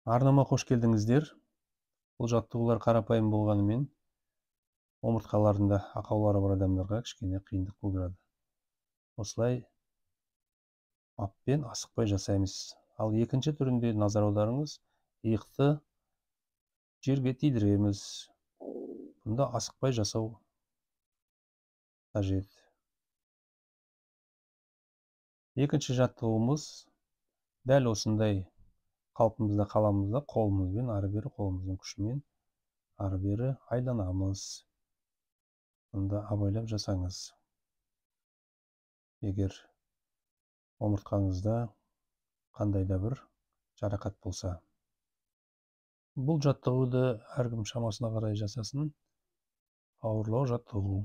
Арнама қош келдіңіздер. Бұл жаттығулар қарапайым болғанымен, омыртқаларында ақаулары бар адамдарға кішкене қиындық тудырады. Осылай аппен асықпай жасаймыз. Ал екінші түрінде назар аударыңыз, иықты жерге тидіреміз. Бұнда асықпай жасау қажет. Екінші жаттығуымыз дәл осындай қалпымызда қаламыз да қолымызбен ары-бері, қолымыздың күшімен ары-бері айланамыз. Бұнда абайлап жасаңыз. Егер омыртқаңызда қандай да бір жарақат болса. Бұл жаттығуды әркім шамасына қарай жасасын. Ауырлау жаттығу.